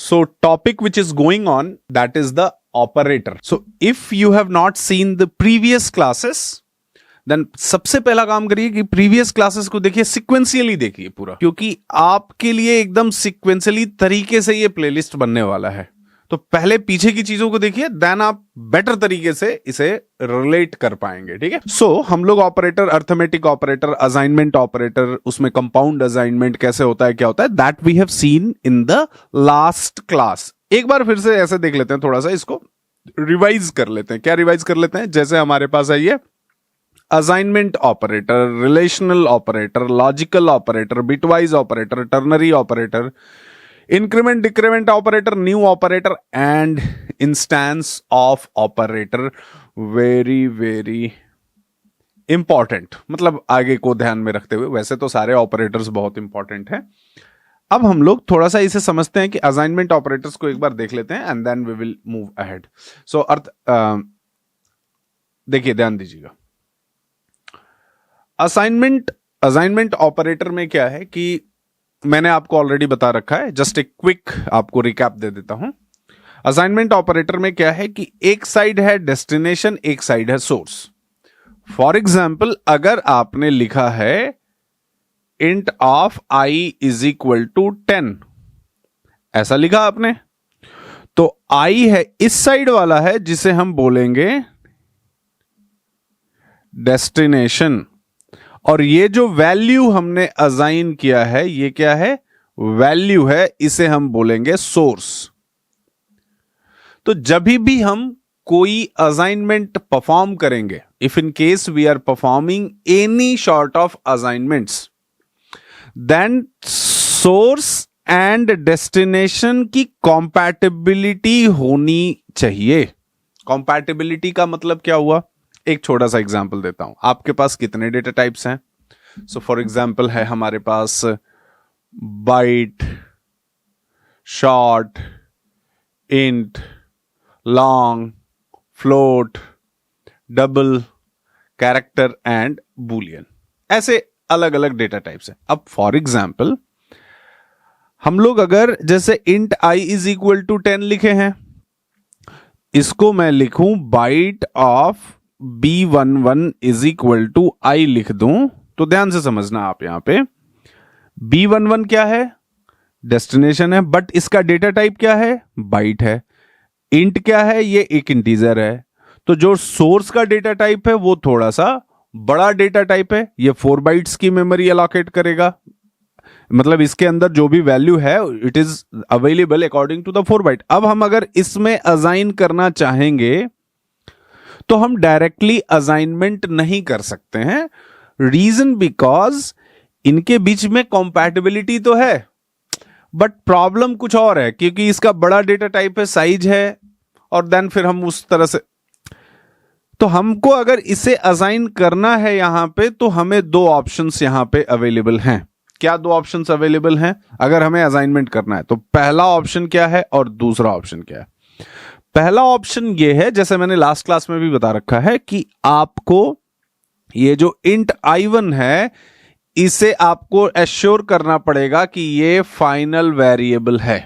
So topic which is going on, that is the operator. So if you have not seen the previous classes, then सबसे पहला काम करिए कि previous classes को देखिए, sequentially देखिए पूरा, क्योंकि आपके लिए एकदम सिक्वेंशियली तरीके से ये प्लेलिस्ट बनने वाला है। तो पहले पीछे की चीजों को देखिए, देन आप बेटर तरीके से इसे रिलेट कर पाएंगे। ठीक है, सो हम लोग operator, arithmetic operator, assignment operator, उसमें कंपाउंड असाइनमेंट कैसे होता है, क्या होता है, that we have seen in the last class. एक बार फिर से ऐसे देख लेते हैं, थोड़ा सा इसको रिवाइज कर लेते हैं। क्या रिवाइज कर लेते हैं? जैसे हमारे पास है ये assignment operator, relational operator, logical operator, bitwise operator, ternary operator, increment decrement operator, new operator and instance of operator. Very very important, मतलब आगे को ध्यान में रखते हुए। वैसे तो सारे ऑपरेटर्स बहुत इंपॉर्टेंट हैं। अब हम लोग थोड़ा सा इसे समझते हैं कि असाइनमेंट ऑपरेटर्स को एक बार देख लेते हैं and then we will move ahead. So देखिए, ध्यान दीजिएगा। असाइनमेंट ऑपरेटर में क्या है कि मैंने आपको ऑलरेडी बता रखा है, जस्ट एक क्विक आपको रिकैप दे देता हूं। असाइनमेंट ऑपरेटर में क्या है कि एक साइड है डेस्टिनेशन, एक साइड है सोर्स। फॉर एग्जाम्पल, अगर आपने लिखा है int of i is equal to 10, ऐसा लिखा आपने, तो i है इस साइड वाला है जिसे हम बोलेंगे डेस्टिनेशन, और ये जो वैल्यू हमने असाइन किया है ये क्या है? वैल्यू है, इसे हम बोलेंगे सोर्स। तो जब भी हम कोई असाइनमेंट परफॉर्म करेंगे, if in case we are performing any sort of assignments, then source and destination की कॉम्पैटिबिलिटी होनी चाहिए। कॉम्पैटिबिलिटी का मतलब क्या हुआ? एक छोटा सा एग्जांपल देता हूं। आपके पास कितने डेटा टाइप्स हैं? सो फॉर एग्जांपल है हमारे पास byte, short, int, long, float, double, character and boolean. ऐसे अलग अलग डेटा टाइप्स हैं। अब फॉर एग्जांपल हम लोग अगर जैसे int i is equal to 10 लिखे हैं, इसको मैं लिखूं byte of b11 is equal to i लिख दूं, तो ध्यान से समझना आप यहां पे। b11 क्या है? डेस्टिनेशन है, बट इसका डेटा टाइप क्या है? बाइट है। इंट क्या है? ये एक इंटीजर है। तो जो सोर्स का डेटा टाइप है वो थोड़ा सा बड़ा डेटा टाइप है, ये 4 बाइट्स की मेमोरी अलोकेट करेगा। मतलब इसके अंदर जो भी वैल्यू है it is available according to the 4 byte. अब हम अगर इसमें असाइन करना चाहेंगे तो हम डायरेक्टली असाइनमेंट नहीं कर सकते हैं। रीजन बिकॉज इनके बीच में कंपैटिबिलिटी तो है, बट प्रॉब्लम कुछ और है, क्योंकि इसका बड़ा डेटा टाइप है, साइज है, और देन फिर हम उस तरह से, तो हमको अगर इसे असाइन करना है यहां पे, तो हमें 2 ऑप्शंस यहां पे अवेलेबल हैं। क्या 2 ऑप्शंस अवेलेबल हैं अगर हमें असाइनमेंट करना है? तो पहला ऑप्शन क्या है और दूसरा ऑप्शन क्या है? पहला ऑप्शन ये है, जैसे मैंने लास्ट क्लास में भी बता रखा है, कि आपको ये जो इंट i1 है इसे आपको एश्योर करना पड़ेगा कि ये फाइनल वेरिएबल है।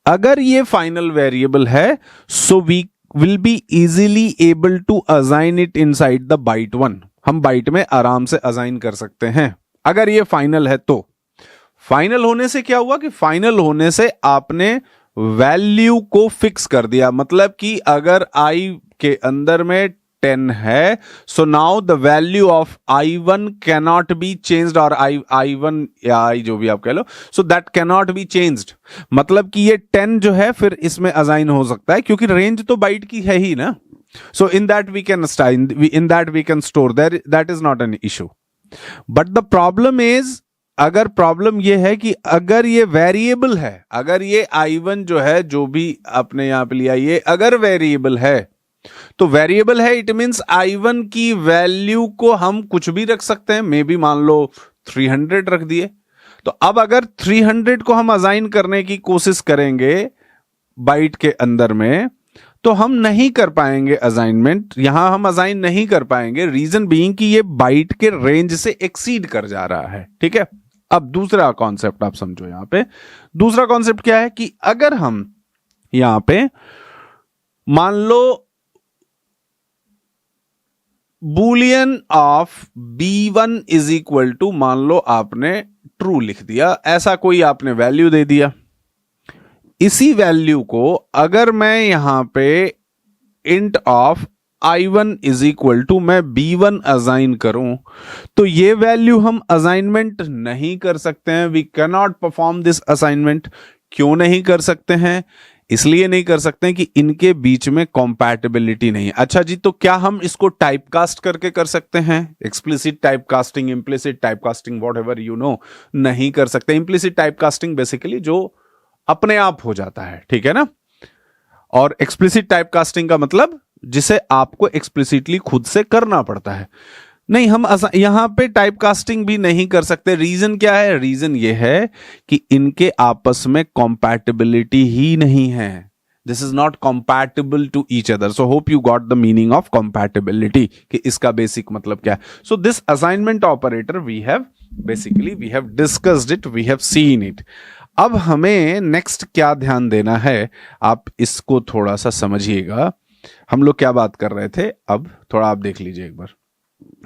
अगर ये फाइनल वेरिएबल है, so we will be easily able to assign it inside the byte 1। हम बाइट में आराम से असाइन कर सकते हैं अगर ये फाइनल है। तो फाइनल होने से क्या हुआ कि फाइनल होने से आपने वैल्यू को फिक्स कर दिया। मतलब कि अगर i के अंदर में 10 है, so now the value of i1 cannot be changed, और i1 या i जो भी आप कह लो, so that cannot be changed. मतलब कि ये 10 जो है फिर इसमें असाइन हो सकता है, क्योंकि रेंज तो बाइट की है ही ना। So in that we can store, that is not an issue. But the problem is, अगर प्रॉब्लम ये है कि अगर ये वेरिएबल है, अगर ये i1 जो है, जो भी आपने यहां पे लिया, ये अगर वेरिएबल है, तो वेरिएबल है इट मींस i1 की वैल्यू को हम कुछ भी रख सकते हैं। मे बी मान लो 300 रख दिए। तो अब अगर 300 को हम असाइन करने की कोशिश करेंगे बाइट के अंदर में, तो हम नहीं कर पाएंगे असाइनमेंट। यहां हम असाइन नहीं कर पाएंगे, रीजन बीइंग कि ये बाइट के रेंज से एक्सीड कर जा रहा है। ठीक है, अब दूसरा कॉन्सेप्ट आप समझो। यहां पे दूसरा कॉन्सेप्ट क्या है कि अगर हम यहां पे मान लो boolean of B1 is equal to, मान लो आपने ट्रू लिख दिया, ऐसा कोई आपने वैल्यू दे दिया। इसी वैल्यू को अगर मैं यहां पे int of I1 is equal to मैं B1 असाइन करूं, तो ये वैल्यू हम असाइनमेंट नहीं कर सकते हैं। We can not perform this assignment. क्यों नहीं कर सकते हैं? इसलिए नहीं कर सकते हैं कि इनके बीच में कॉम्पैटिबिलिटी नहीं है। अच्छा जी, तो क्या हम इसको टाइपकास्ट करके कर सकते हैं? Explicit typecasting, implicit typecasting, whatever you know, नहीं कर सकते। इम्प्लिसिट टाइपकास्टिंग बेसिकली जो अपने आप हो जाता है, ठीक है ना। और एक्सप्लिसिट टाइपकास्टिंग का मतलब जिसे आपको एक्सप्लिसिटली खुद से करना पड़ता है। नहीं, हम यहां पे टाइपकास्टिंग भी नहीं कर सकते। रीजन क्या है? रीजन ये है कि इनके आपस में कंपैटिबिलिटी ही नहीं है। This is not compatible to each other. So hope you got the meaning of compatibility, कि इसका बेसिक मतलब क्या है। So this assignment operator we have discussed it, we have seen it. अब हमें नेक्स्ट क्या ध्यान देना है, आप इसको थोड़ा सा समझिएगा। हम लोग क्या बात कर रहे थे, अब थोड़ा आप देख लीजिए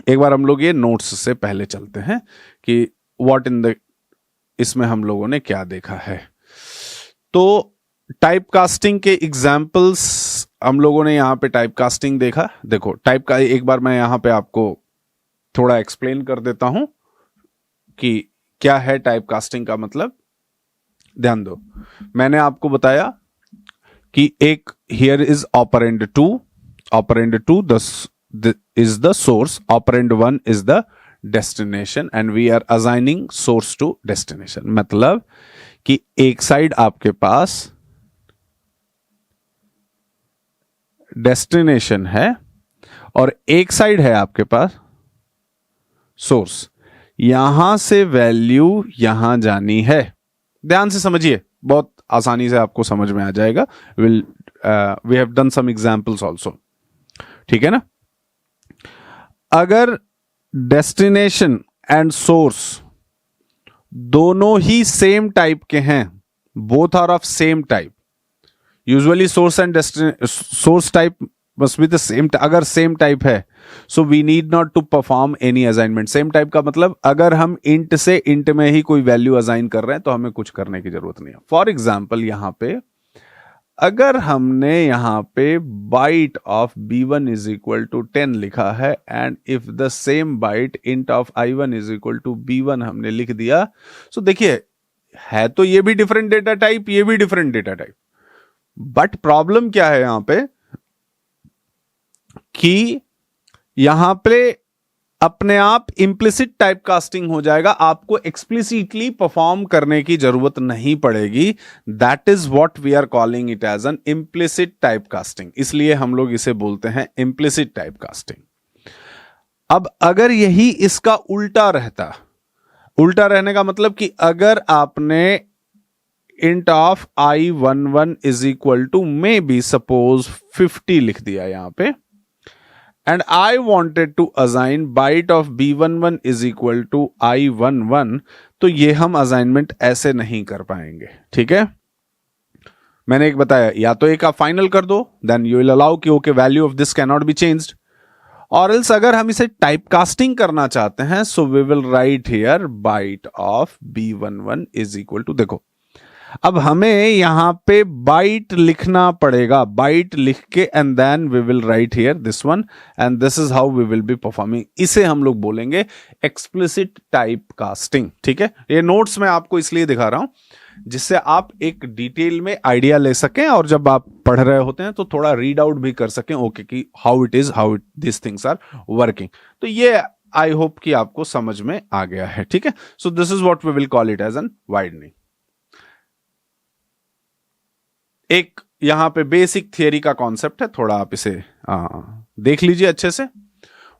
एक बार हम लोग ये नोट्स से पहले चलते हैं कि व्हाट इन द, इसमें हम लोगों ने क्या देखा है। तो टाइपकास्टिंग के एग्जांपल्स हम लोगों ने यहां पे टाइपकास्टिंग देखा। देखो टाइप का एक बार मैं यहां पे आपको थोड़ा एक्सप्लेन कर देता हूं कि क्या है टाइपकास्टिंग का मतलब। ध्यान दो, मैंने आपको बताया कि एक here is operand 2 is the source, operand 1 is the destination and we are assigning source to destination। मतलब कि एक साइड आपके पास डेस्टिनेशन है और एक साइड है आपके पास सोर्स। यहां से वैल्यू यहां जानी है। ध्यान से समझिए, बहुत आसानी से आपको समझ में आ जाएगा। We have done some examples also, ठीक है ना। अगर डेस्टिनेशन एंड सोर्स दोनों ही सेम टाइप के हैं, both are of same type, usually source type must be the same. अगर सेम टाइप है so we need not to perform any assignment. Same type का मतलब अगर हम इंट से इंट में ही कोई वैल्यू असाइन कर रहे हैं तो हमें कुछ करने की जरूरत नहीं है। फॉर एग्जाम्पल यहां पे अगर हमने यहां पे byte of B1 is equal to 10 लिखा है and if the same byte int of I1 is equal to B1 हमने लिख दिया, सो देखिए है तो ये भी डिफरेंट डेटा टाइप, ये भी different data type, but problem क्या है यहां पे कि यहां पे अपने आप इंप्लिसिट टाइपकास्टिंग हो जाएगा। आपको एक्सप्लिसिटली परफॉर्म करने की जरूरत नहीं पड़ेगी। That is what we are calling it as an implicit typecasting. इसलिए हम लोग इसे बोलते हैं इंप्लिसिट टाइपकास्टिंग। अब अगर यही इसका उल्टा रहता, उल्टा रहने का मतलब कि अगर आपने int of I11 is equal to may be suppose 50 लिख दिया यहां पे and I wanted to assign byte of B11 is equal to I11, तो ये हम असाइनमेंट ऐसे नहीं कर पाएंगे, ठीक है। मैंने एक बताया, या तो एक आप फाइनल कर दो, देन यू विल अलाउ कि okay value of this can not be changed, और एल्स अगर हम इसे टाइपकास्टिंग करना चाहते हैं so we will write here byte of B11 is equal to, देखो अब हमें यहां पे बाइट लिखना पड़ेगा, बाइट लिख के and then we will write here this one and this is how we will be performing. इसे हम लोग बोलेंगे एक्सप्लिसिट टाइपकास्टिंग, ठीक है। ये नोट्स में आपको इसलिए दिखा रहा हूं जिससे आप एक डिटेल में आइडिया ले सकें और जब आप पढ़ रहे होते हैं तो थोड़ा रीड आउट भी कर सकें, ओके कि how it this things are working. तो ये आई होप कि आपको समझ में आ गया है, ठीक है। So this is what we will call it as an widening. एक यहां पे बेसिक थियरी का कॉन्सेप्ट है, थोड़ा आप इसे देख लीजिए अच्छे से।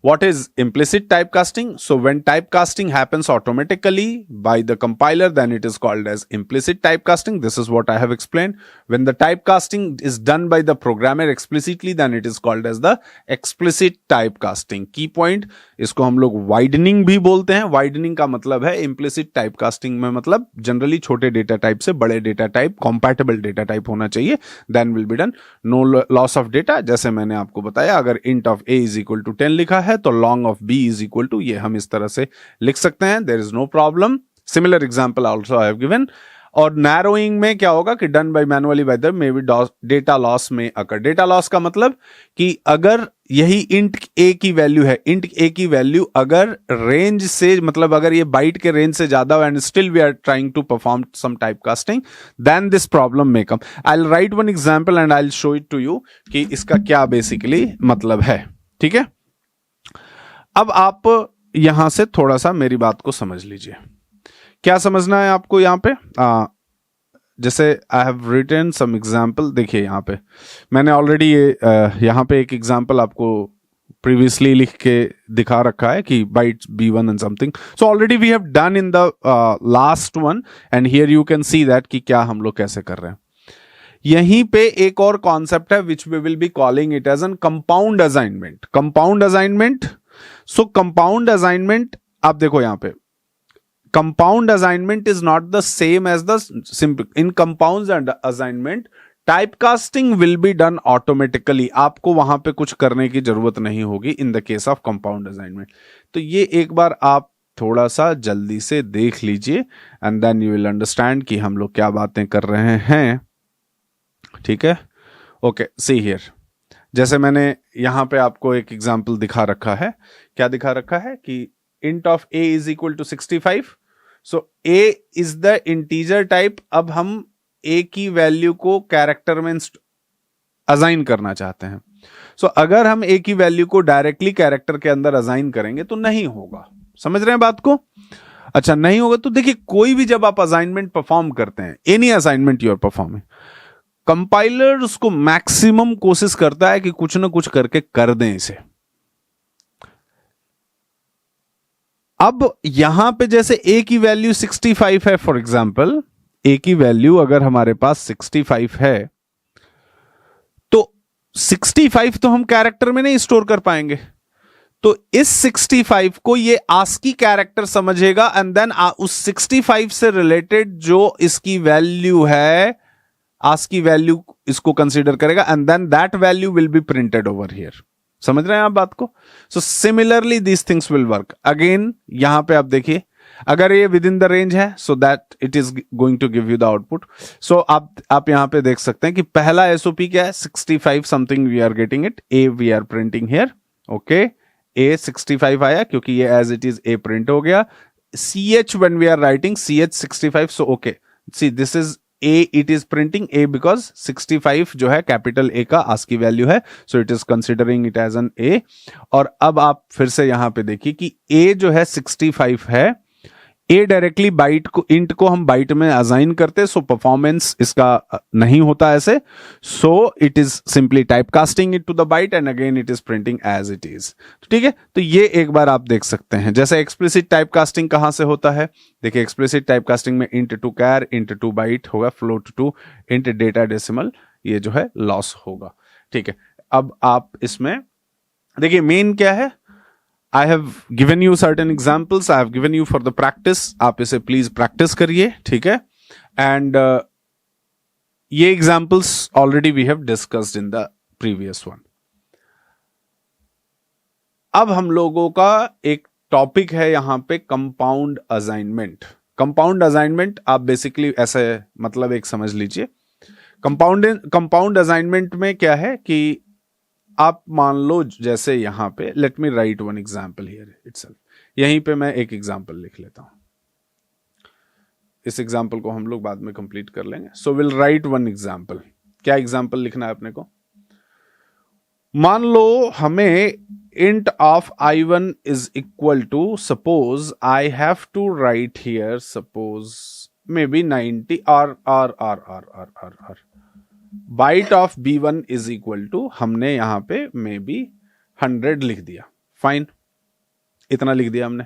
What is implicit typecasting? So when typecasting happens automatically by the compiler, then it is called as implicit typecasting. This is what I have explained. When the typecasting is done by the programmer explicitly, then it is called as the explicit typecasting. Key point, इसको हम लोग widening भी बोलते हैं. Widening का मतलब है implicit typecasting में मतलब जनरली छोटे डेटा टाइप से बड़े data type, compatible data type होना चाहिए, then will be done. No loss of data. जैसे मैंने आपको बताया, अगर int of a is equal to 10 लिखा है तो long of b is equal to, ये हम इस तरह से लिख सकते हैं. There is no problem. Similar example also I have given. और नैरोइंग में क्या होगा कि done by manually by the may be data loss में अकर. डेटा लॉस का मतलब कि अगर यही इंट ए की वैल्यू है, इंट ए की वैल्यू अगर रेंज से, मतलब अगर ये बाइट के रेंज से ज्यादा हो and still we are trying to perform some type casting, then this problem may come. I will write one example and I will show it to you कि इसका क्या बेसिकली मतलब है. ठीक है, अब आप यहां से थोड़ा सा मेरी बात को समझ लीजिए. क्या समझना है आपको यहां पे? जैसे I have written some example. देखिए यहां पे मैंने ऑलरेडी ये यहां पे एक एग्जाम्पल आपको प्रीवियसली लिख के दिखा रखा है कि bytes b1 and something. So already we have done in the last one and here you can see that कि क्या हम लोग कैसे कर रहे हैं. यहीं पे एक और कॉन्सेप्ट है which we will be calling it as an compound assignment. Compound assignment. So compound assignment, आप देखो यहां पे compound assignment is not the same as the simple. In compound assignment typecasting will be done automatically. आपको वहां पे कुछ करने की जरूरत नहीं होगी in the case of compound assignment. तो ये एक बार आप थोड़ा सा जल्दी से देख लीजिए and then you will understand कि हम लोग क्या बातें कर रहे हैं. ठीक है, ओके. see here, जैसे मैंने यहां पे आपको एक एग्जाम्पल दिखा रखा है. क्या दिखा रखा है कि int of a is equal to 65. So a is the integer type. अब हम a की वैल्यू को कैरेक्टर में असाइन करना चाहते हैं. सो अगर हम a की वैल्यू को डायरेक्टली कैरेक्टर के अंदर असाइन करेंगे तो नहीं होगा. समझ रहे हैं बात को? अच्छा, नहीं होगा तो देखिए, कोई भी जब आप असाइनमेंट परफॉर्म करते हैं, any assignment you are performing, compiler उसको मैक्सिमम कोशिश करता है कि कुछ ना कुछ करके कर दें इसे. अब यहां पे जैसे a की वैल्यू 65 है, फॉर एग्जाम्पल a की वैल्यू अगर हमारे पास 65 है तो 65 तो हम कैरेक्टर में नहीं स्टोर कर पाएंगे. तो इस 65 को ये आस्की कैरेक्टर समझेगा एंड देन उस 65 से रिलेटेड जो इसकी वैल्यू है, आस्की वैल्यू इसको कंसीडर करेगा and then that value will be printed over here. समझ रहे हैं आप बात को? So similarly these things will work. Again यहां पे आप देखिए, अगर ये विद इन द रेंज है so that it is going to give you the output. So आप यहां पे देख सकते हैं कि पहला एसओपी क्या है, 65 something we are getting it, A we are printing here. Okay, A 65 आया क्योंकि ये as it is A print हो गया. ch when we are writing ch 65. so okay, see this is a, it is printing a because 65 जो है capital A का ASCII value है, so it is considering it as an A. और अब आप फिर से यहां पे देखिए कि A जो है 65 है, A डायरेक्टली बाइट को, इंट को हम बाइट में असाइन करते, सो परफॉर्मेंस इसका नहीं होता ऐसे. So it is simply type casting it to the byte and again it is printing as it is. ठीक है, तो ये एक बार आप देख सकते हैं. जैसे एक्सप्लिसिट टाइप कास्टिंग कहां से होता है, देखिए एक्सप्लिसिट टाइप कास्टिंग में int to char, int to byte होगा, float to int data decimal, ये जो है लॉस होगा. ठीक है, अब आप इसमें देखिए मेन क्या है. I have given you certain examples. I have given you for the practice. आप इसे प्लीज प्रैक्टिस करिए. ठीक है, एंड ये examples already we have discussed in the previous one. अब हम लोगों का एक टॉपिक है यहां पे कंपाउंड असाइनमेंट. कंपाउंड असाइनमेंट आप बेसिकली ऐसे मतलब एक समझ लीजिए. कंपाउंड असाइनमेंट में क्या है कि आप मान लो जैसे यहां पे, let me right one example here itself. यहीं पे मैं एक एग्जाम्पल लिख लेता हूं. इस एग्जाम्पल को हम लोग बाद में कंप्लीट कर लेंगे. So will write one example. क्या एग्जाम्पल लिखना है अपने को? मान लो हमें int of i1 is equal to, suppose I have to write here, suppose maybe 90 or byte of b1 is equal to, हमने यहां पे maybe 100 लिख दिया फाइन, इतना लिख दिया हमने।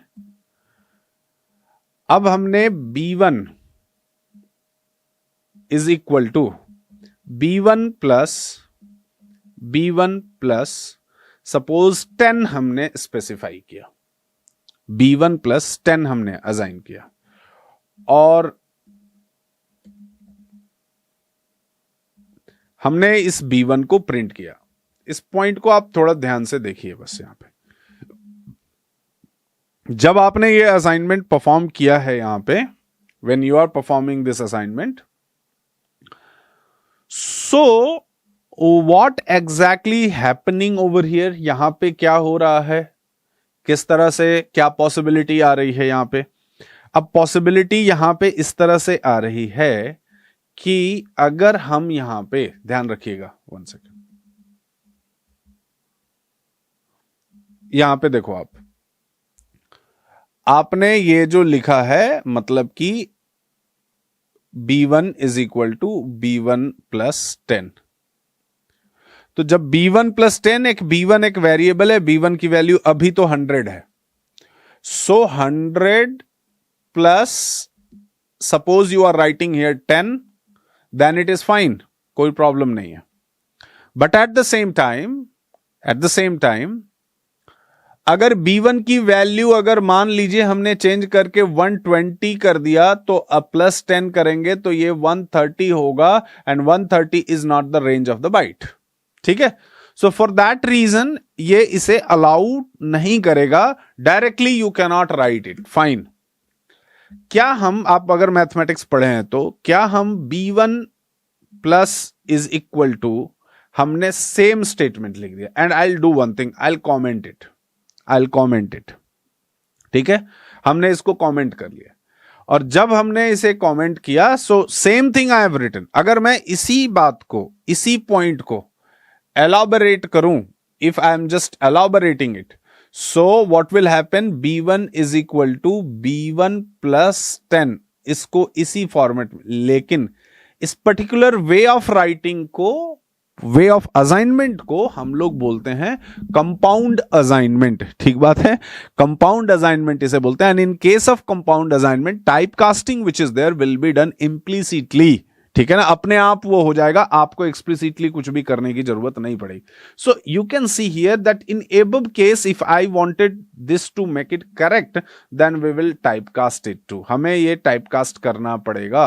अब हमने B1 is equal to B1 plus suppose 10 हमने स्पेसिफाई किया, B1 प्लस 10 हमने असाइन किया, और हमने इस B1 को प्रिंट किया। इस पॉइंट को आप थोड़ा ध्यान से देखिए बस यहां पे, जब आपने ये असाइनमेंट परफॉर्म किया है यहां पे, when you are performing this assignment, so what exactly happening over here, यहां पे क्या हो रहा है, किस तरह से, क्या पॉसिबिलिटी आ रही है यहां पे। अब पॉसिबिलिटी यहां पे इस तरह से आ रही है कि अगर हम यहां पे, ध्यान रखिएगा 1 सेकेंड, यहां पे देखो आपने ये जो लिखा है, मतलब कि B1 is equal to B1 plus 10। तो जब B1 प्लस 10, एक B1 एक वेरिएबल है, B1 की वैल्यू अभी तो 100 है, so 100 plus suppose you are writing here 10, then it is fine, कोई प्रॉब्लम नहीं है। But at the same time अगर B1 की वैल्यू अगर मान लीजिए हमने चेंज करके 120 कर दिया, तो अब प्लस 10 करेंगे तो ये 130 होगा, and 130 is not the range of the byte. ठीक है, सो फॉर दैट रीजन ये इसे अलाउ नहीं करेगा, directly you can not right it, fine. क्या हम, आप अगर मैथमेटिक्स पढ़े हैं तो क्या हम B1 plus is equal to, हमने सेम स्टेटमेंट लिख दिया, and I will do one thing, I will comment it. ठीक है, हमने इसको कमेंट कर लिया, और जब हमने इसे कमेंट किया, so same thing I have written. अगर मैं इसी बात को, इसी पॉइंट को एलाबोरेट करूं, if I am just elaborating it, so what will happen, B1 is equal to B1 plus 10, इसको इसी फॉर्मेट में, लेकिन इस पर्टिकुलर वे ऑफ राइटिंग को, वे ऑफ असाइनमेंट को हम लोग बोलते हैं कंपाउंड असाइनमेंट। ठीक बात है, कंपाउंड असाइनमेंट इसे बोलते हैं। And in case of compound assignment, type casting which is there will be done implicitly. ठीक है ना, अपने आप वो हो जाएगा, आपको एक्सप्लिसिटली कुछ भी करने की जरूरत नहीं पड़ेगी। So you can see here that in above case, if I wanted this to make it correct, then we will type cast it to, हमें ये टाइप कास्ट करना पड़ेगा,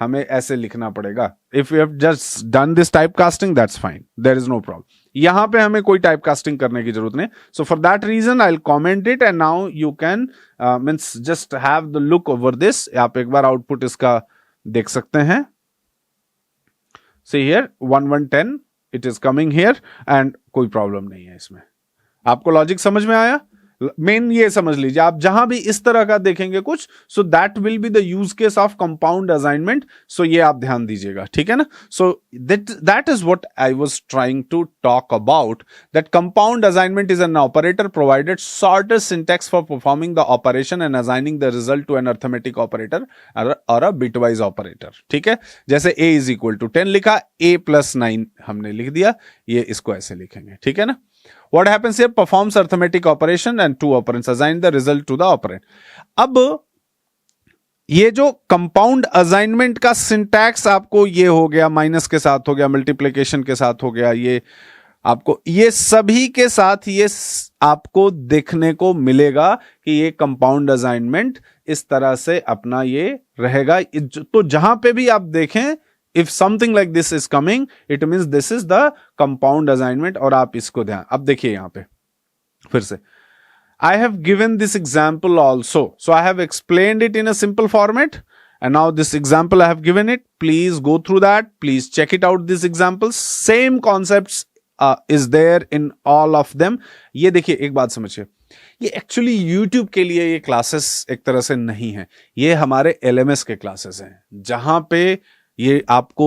हमें ऐसे लिखना पड़ेगा। If you have just done this type casting, that's fine, there is no problem. यहां पे हमें कोई टाइप कास्टिंग करने की जरूरत नहीं। So for that reason I will comment it, and now you can means just have the look over this. आप एक बार आउटपुट इसका देख सकते हैं। See here 1110 it is coming here, and कोई प्रॉब्लम नहीं है इसमें। आपको लॉजिक समझ में आया? मेन ये समझ लीजिए, आप जहां भी इस तरह का देखेंगे कुछ, so that will be the use case of compound assignment. So ये आप ध्यान दीजिएगा, ठीक है ना। So that is what I was trying to talk about, that compound assignment is an operator provided shorter syntax for performing the operation and assigning the result to an arithmetic operator और a bitwise operator. ठीक है, जैसे a is equal to 10 लिखा, a plus 9 हमने लिख दिया, ये इसको ऐसे लिखेंगे। ठीक है ना। What happens here? Performs arithmetic operation and two operands, assign the result to the operand. अब ये जो कंपाउंड असाइनमेंट का सिंटैक्स आपको ये हो गया, माइनस के साथ हो गया, मल्टीप्लिकेशन के साथ हो गया, ये आपको, ये सभी के साथ ये आपको देखने को मिलेगा कि ये कंपाउंड असाइनमेंट इस तरह से अपना ये रहेगा। तो जहां पे भी आप देखें, if something like this is coming, it means this is the compound assignment। और आप इसको ध्यान, अब देखिए यहां पे फिर से, I have given this example also, so I have explained it in a simple format, and now this example I have given it, please go through that, please check it out, these examples, same concepts is there in all of them। ये देखिए, एक बात समझिए, ये actually YouTube के लिए ये classes एक तरह से नहीं है, ये हमारे LMS के क्लासेस हैं, जहां पे ये आपको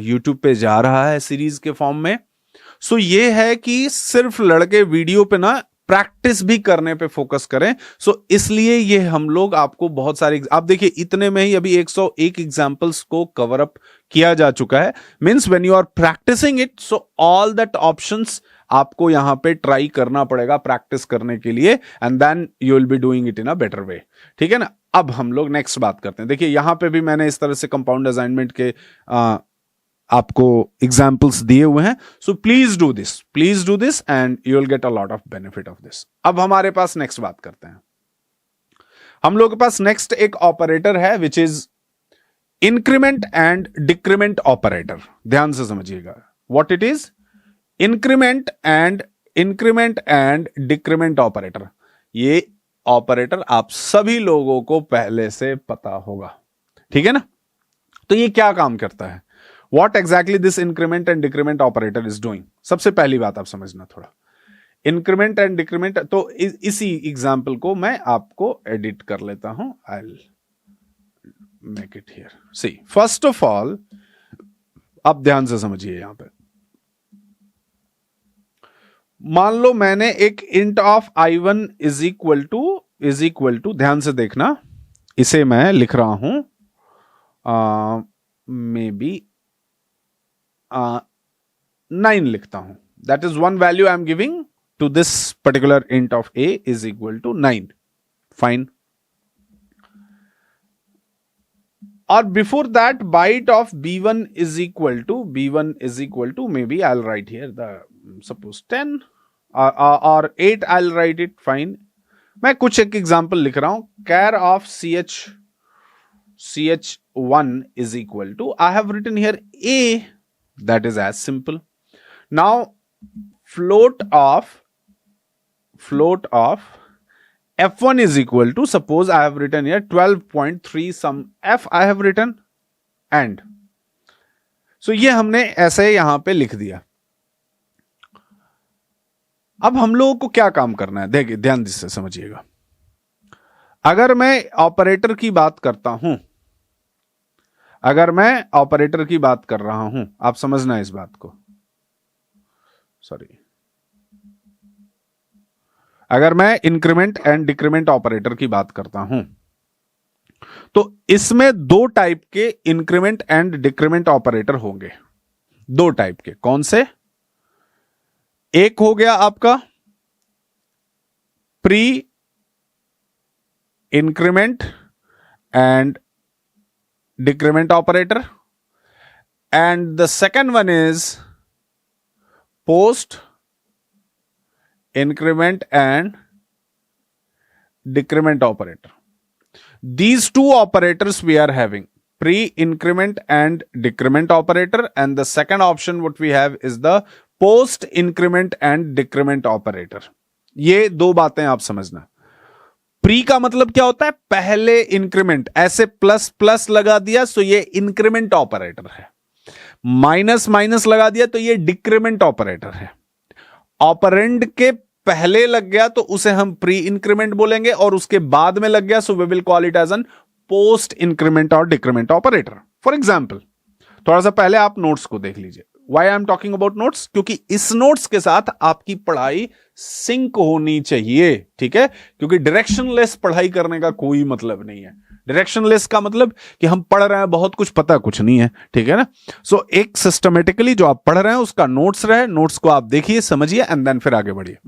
YouTube पे जा रहा है सीरीज के फॉर्म में। सो ये है कि सिर्फ लड़के वीडियो पे ना प्रैक्टिस भी करने पे फोकस करें। सो इसलिए ये हम लोग आपको बहुत सारे, आप देखिए इतने में ही अभी 101 एग्जांपल्स को कवर अप किया जा चुका है। Means when you are practicing it, so all that options आपको यहां पे ट्राई करना पड़ेगा प्रैक्टिस करने के लिए, and then you will be doing it in a better way. ठीक है ना। अब हम लोग नेक्स्ट बात करते हैं। देखिए यहां पे भी मैंने इस तरह से कंपाउंड असाइनमेंट के आपको एग्जाम्पल्स दिए हुए हैं। So please do this and you will get a lot of benefit of this. अब हमारे पास नेक्स्ट बात करते हैं। हम लोग के पास नेक्स्ट एक ऑपरेटर है which is increment and decrement operator. ध्यान से समझिएगा what it is. Increment and decrement operator, ये ऑपरेटर आप सभी लोगों को पहले से पता होगा। ठीक है ना। तो ये क्या काम करता है, What exactly this increment and decrement operator is doing? सबसे पहली बात आप समझना थोड़ा। इंक्रीमेंट एंड डिक्रीमेंट, तो इसी एग्जाम्पल को मैं आपको एडिट कर लेता हूं। I'll make it here. See, first of all, आप ध्यान से समझिए यहां पे। मान लो मैंने एक int of i1 is equal to, ध्यान से देखना, इसे मैं लिख रहा हूं मे बी 9 लिखता हूं। That is one value I am giving to this particular int of a is equal to 9। Fine. और before that byte of b1 is equal to may be I will write here the suppose 10 और 8 I will write it. Fine. मैं कुछ एक example लिख रहा हूं। Char of ch1 is equal to, I have written here a, that is as simple. Now float of f1 is equal to, suppose I have written here 12.3 some f I have written, and so ये हमने ऐसे यहां पे लिख दिया। अब हम लोगों को क्या काम करना है, देखिए ध्यान से समझिएगा। अगर मैं ऑपरेटर की बात करता हूं, कर रहा हूं, आप समझना इस बात को, सॉरी, अगर मैं इंक्रीमेंट एंड डिक्रीमेंट ऑपरेटर की बात करता हूं, तो इसमें दो टाइप के इंक्रीमेंट एंड डिक्रीमेंट ऑपरेटर होंगे। दो टाइप के, कौन से? एक हो गया आपका pre increment and decrement operator, and the second one is post increment and decrement operator. These two operators we are having, pre increment and decrement operator, and the second option what we have is the post increment and decrement operator. ये दो बातें आप समझना। Pre का मतलब क्या होता है? पहले इंक्रीमेंट, ऐसे प्लस प्लस लगा दिया तो ये इंक्रीमेंट ऑपरेटर है, माइनस माइनस लगा दिया तो ये डिक्रीमेंट ऑपरेटर है। ऑपरेंड के पहले लग गया तो उसे हम प्री इंक्रीमेंट बोलेंगे, और उसके बाद में लग गया so we will call it as an post increment और डिक्रीमेंट ऑपरेटर। फॉर एग्जाम्पल, थोड़ा सा पहले आप नोट्स को देख लीजिए। Why I am talking about notes? क्योंकि इस नोट्स के साथ आपकी पढ़ाई सिंक होनी चाहिए। ठीक है, क्योंकि डायरेक्शनलेस पढ़ाई करने का कोई मतलब नहीं है। डायरेक्शनलेस का मतलब कि हम पढ़ रहे हैं, बहुत कुछ पता कुछ नहीं है। ठीक है ना। सो एक सिस्टमेटिकली जो आप पढ़ रहे हैं उसका नोट्स रहे, नोट्स को आप देखिए, समझिए, एंड देन फिर आगे बढ़िए।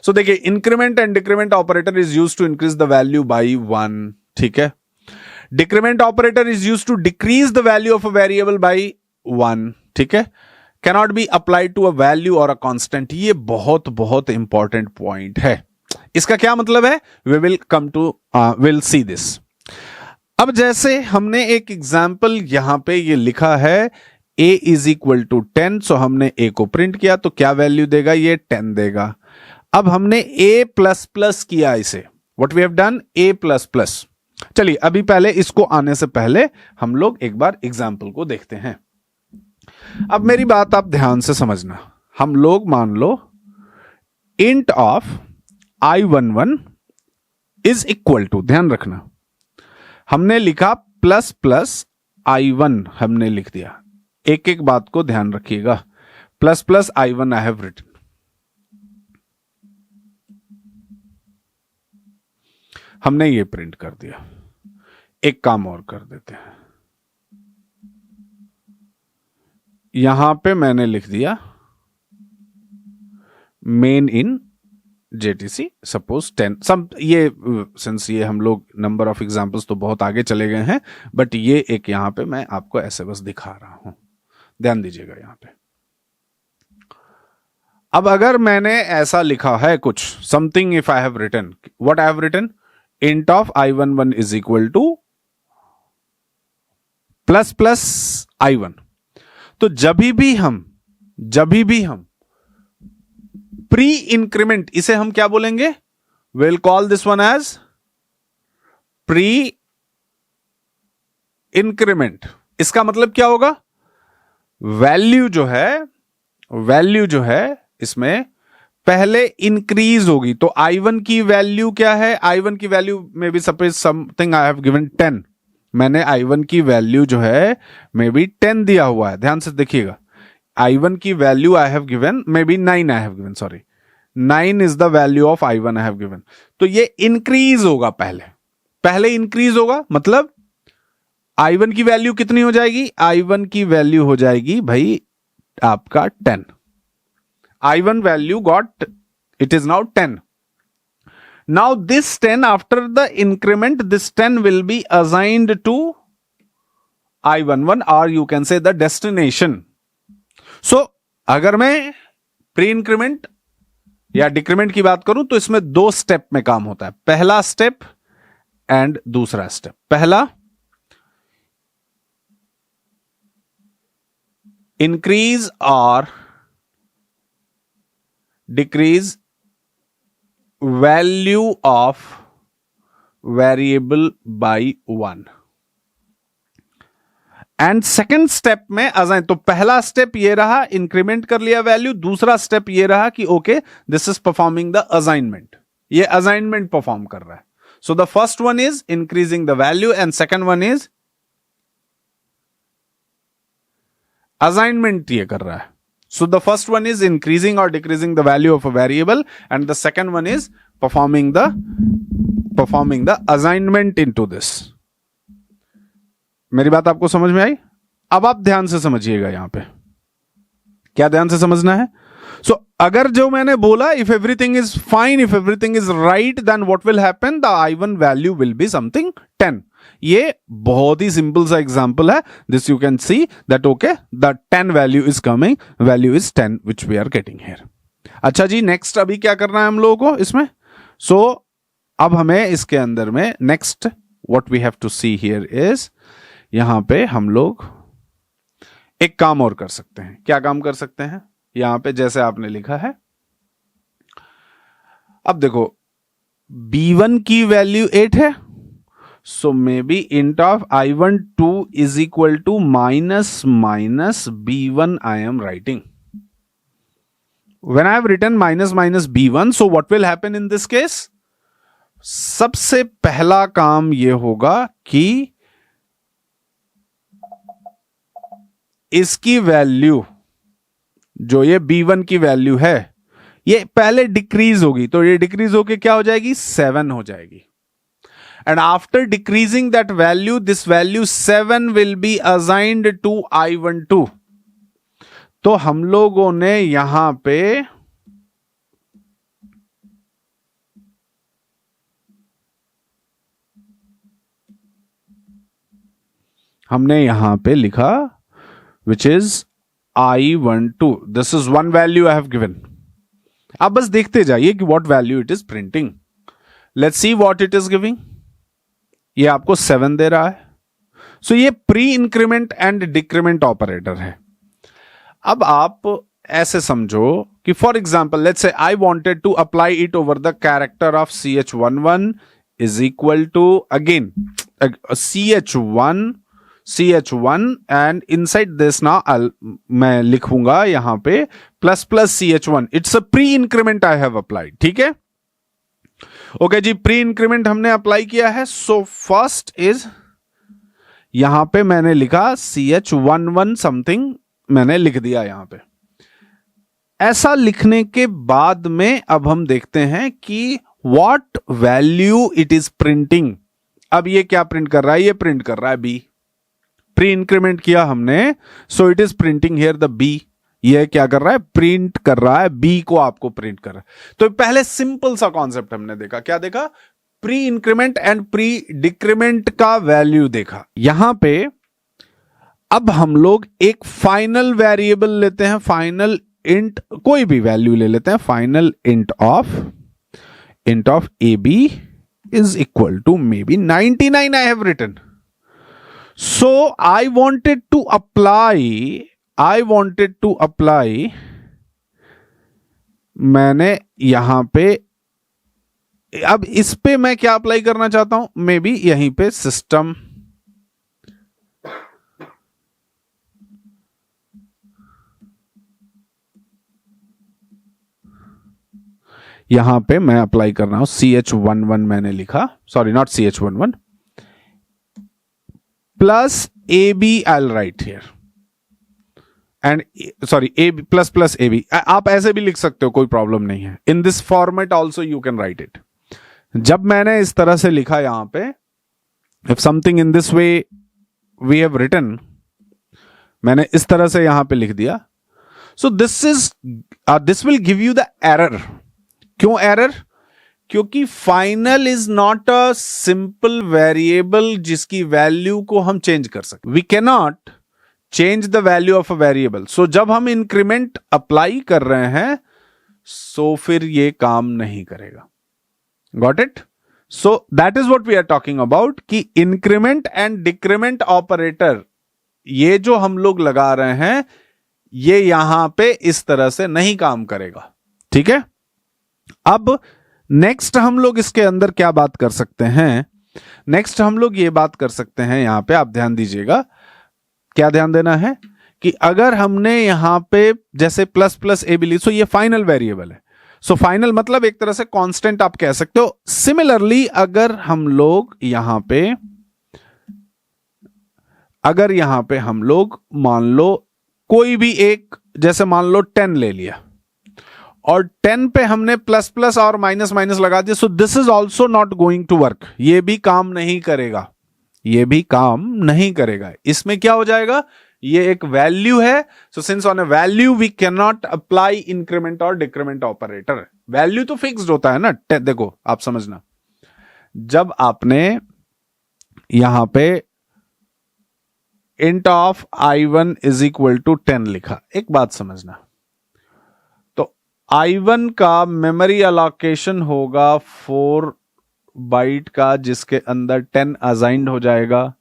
सो देखिए, increment and decrement operator is used to increase the value by 1। ठीक है। Decrement operator is used to decrease the value of a variable by 1। ठीक है। Cannot be applied to a value और a constant. ये बहुत बहुत important point है। इसका क्या मतलब है? We will come to will see this. अब जैसे हमने एक एग्जाम्पल यहां पे ये लिखा है a इज इक्वल टू 10, सो हमने a को प्रिंट किया तो क्या वैल्यू देगा? ये 10 देगा। अब हमने a प्लस प्लस किया इसे, what we have done, a plus plus. चलिए अभी पहले इसको आने से पहले हम लोग एक बार एग्जाम्पल को देखते हैं। अब मेरी बात आप ध्यान से समझना। हम लोग मान लो int of i11 is equal to, ध्यान रखना, हमने लिखा प्लस प्लस i1 हमने लिख दिया। एक एक बात को ध्यान रखिएगा। Plus plus i1 I have written. हमने ये प्रिंट कर दिया। एक काम और कर देते हैं, यहां पे मैंने लिख दिया मेन इन JTC सपोज 10 सम, ये सिंस ये हम लोग नंबर ऑफ एग्जांपल्स तो बहुत आगे चले गए हैं, बट ये एक यहां पे मैं आपको ऐसे बस दिखा रहा हूं, ध्यान दीजिएगा यहां पे। अब अगर मैंने ऐसा लिखा है कुछ something, if I have written what I have written, int of I11 is equal to plus plus I1, तो जब भी हम प्री इंक्रीमेंट, इसे हम क्या बोलेंगे, will call this one as pre increment. इसका मतलब क्या होगा, वैल्यू जो है इसमें पहले इंक्रीज होगी। तो I1 की वैल्यू क्या है, I1 की वैल्यू में भी suppose something I have given 10, मैंने I1 की वैल्यू जो है मे बी 10 दिया हुआ है, ध्यान से देखिएगा। I1 की value I have given may be 9 I have given, sorry 9 is the value of I1 I have given. तो ये इंक्रीज होगा, पहले इंक्रीज होगा, मतलब I1 की वैल्यू कितनी हो जाएगी, I1 की वैल्यू हो जाएगी भाई आपका 10। I1 value got, it is now 10. Now this 10 after the increment, this 10 will be assigned to I11 or you can say the destination. So अगर मैं प्री इंक्रीमेंट या डिक्रीमेंट की बात करूं तो इसमें 2 स्टेप में काम होता है, पहला स्टेप एंड दूसरा स्टेप। पहला इंक्रीज और decrease value of variable by 1 and second step में असाइन। तो पहला स्टेप ये रहा, इंक्रीमेंट कर लिया वैल्यू, दूसरा स्टेप ये रहा कि okay this is performing the assignment, ये असाइनमेंट परफॉर्म कर रहा है। सो the first one is increasing the value and second one is assignment ये कर रहा है। So the first one is increasing or decreasing the value of a variable and the second one is performing the assignment into this. मेरी बात आपको समझ में आई? अब आप ध्यान से समझिएगा यहां पे, क्या ध्यान से समझना है। So अगर जो मैंने बोला if everything is fine, if everything is right, then what will happen, the I1 value will be something 10. ये बहुत ही सिंपल सा एग्जांपल है, this you can see that okay the 10 value is coming, value is 10 which we are getting here. अच्छा जी, next अभी क्या करना है हम लोगों को इसमें। सो अब हमें इसके अंदर में next what we have to see here is, यहां पे हम लोग एक काम और कर सकते हैं। क्या काम कर सकते हैं, यहां पे जैसे आपने लिखा है, अब देखो B1 की वैल्यू 8 है, so maybe int of I12 is equal to minus B1 I am writing. When I have written minus B1, so what will happen in this case? सबसे पहला काम ये होगा कि इसकी वैल्यू जो ये B1 की वैल्यू है ये पहले डिक्रीज होगी, तो ये डिक्रीज होके क्या हो जाएगी, 7 हो जाएगी। And after decreasing that value, this value 7 will be assigned to I12. तो हम लोगों ने यहां पे लिखा which is I12. This is one value I have given. आप बस देखते जाइए कि what value it is printing. Let's see what it is giving. ये आपको 7 दे रहा है। सो ये pre increment and decrement operator है। अब आप ऐसे समझो कि for example let's say I wanted to apply it over the character of CH11 is equal to again CH1 and inside this ना मैं लिखूंगा यहां पे plus plus CH1। It's a pre increment I have applied, ठीक है। Okay जी, pre increment हमने apply किया है। सो फर्स्ट इज यहां पे मैंने लिखा CH11 समथिंग, मैंने लिख दिया यहां पे। ऐसा लिखने के बाद में अब हम देखते हैं कि what value it is printing. अब ये क्या प्रिंट कर रहा है, ये प्रिंट कर रहा है बी, प्री इंक्रीमेंट किया हमने, so it is printing here the B. ये क्या कर रहा है, प्रिंट कर रहा है बी को, आपको प्रिंट कर रहा है। तो पहले सिंपल सा कॉन्सेप्ट हमने देखा, क्या देखा, pre increment and pre decrement का वैल्यू देखा। यहां पे अब हम लोग एक फाइनल वेरिएबल लेते हैं, फाइनल इंट, कोई भी वैल्यू ले लेते हैं, final int of A B is equal to may be 99 I have written. So I wanted to apply, मैंने यहां पे, अब इस पे मैं क्या अप्लाई करना चाहता हूं, मे बी यहीं पे सिस्टम, यहां पे मैं अप्लाई कर रहा हूं CH11 मैंने लिखा, sorry not CH11 plus AB I'll write here and sorry A plus plus A B, आप ऐसे भी लिख सकते हो, कोई प्रॉब्लम नहीं है। In this format also you can write it. जब मैंने इस तरह से लिखा यहां पे, if something in this way we have written, मैंने इस तरह से यहां पे लिख दिया, so this will give you the error. क्यों एरर? क्योंकि final is not a simple variable जिसकी वैल्यू को हम चेंज कर सकते। We can not change the value of a variable. So जब हम इंक्रीमेंट अप्लाई कर रहे हैं, सो फिर ये काम नहीं करेगा। Got it? So that is what we are talking about कि इंक्रीमेंट एंड डिक्रीमेंट ऑपरेटर, ये जो हम लोग लगा रहे हैं, ये यहां पे इस तरह से नहीं काम करेगा। ठीक है, अब नेक्स्ट हम लोग इसके अंदर क्या बात कर सकते हैं, नेक्स्ट हम लोग ये बात कर सकते हैं, यहां पे आप ध्यान दीजिएगा, क्या ध्यान देना है कि अगर हमने यहां पे जैसे प्लस प्लस ए बी ली, सो ये फाइनल वेरिएबल है। सो फाइनल मतलब एक तरह से कांस्टेंट आप कह सकते हो। सिमिलरली अगर हम लोग यहां पे, अगर यहां पे हम लोग मान लो कोई भी एक, जैसे मान लो 10 ले लिया और 10 पे हमने प्लस प्लस और माइनस माइनस लगा दिया, so this is also not going to work. ये भी काम नहीं करेगा, ये भी काम नहीं करेगा। इसमें क्या हो जाएगा, ये एक वैल्यू है, so since on a value we can not apply increment और डिक्रीमेंट ऑपरेटर। वैल्यू तो फिक्स्ड होता है ना। देखो आप समझना, जब आपने यहां पे int of I1 is equal to 10 लिखा, एक बात समझना, तो I1 का मेमोरी अलोकेशन होगा 4 बाइट का, जिसके अंदर 10 असाइंड हो जाएगा।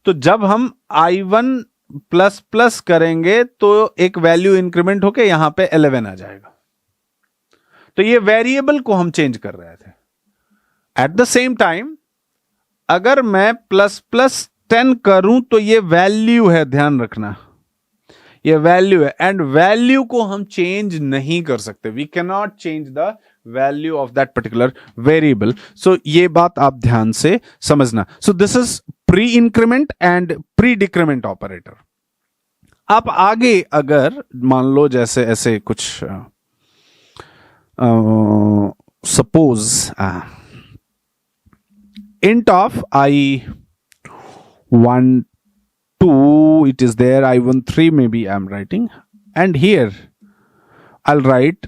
तो जब हम I1 प्लस प्लस करेंगे तो एक वैल्यू इंक्रीमेंट होके यहां पे 11 आ जाएगा। तो ये वेरिएबल को हम चेंज कर रहे थे। एट द सेम टाइम अगर मैं प्लस प्लस 10 करूं तो ये वैल्यू है, ध्यान रखना, ये वैल्यू है, एंड वैल्यू को हम चेंज नहीं कर सकते। We can not change the value of that particular variable. So ये बात आप ध्यान से समझना। So this is pre increment and pre decrement operator. आप आगे अगर मान लो जैसे ऐसे कुछ suppose int of I1 2, it is there, I1 3 maybe I'm writing, and here I'll write